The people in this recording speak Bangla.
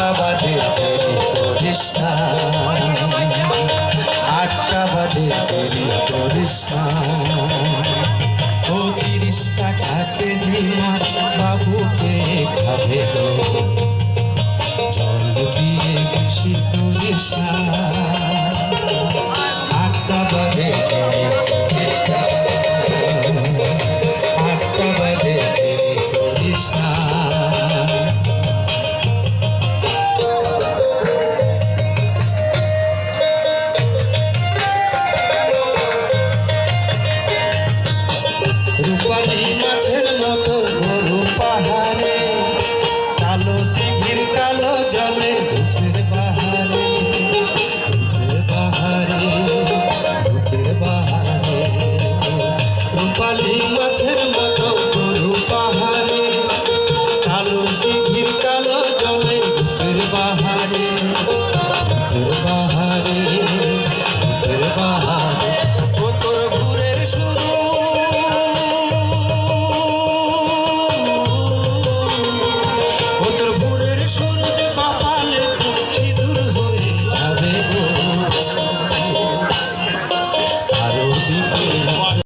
8টা বাজে দেরি করিস না, 8টা বাজে দেরি করিস না। 30 টাকা কেজি মাছ বাবুকে খাবে গো।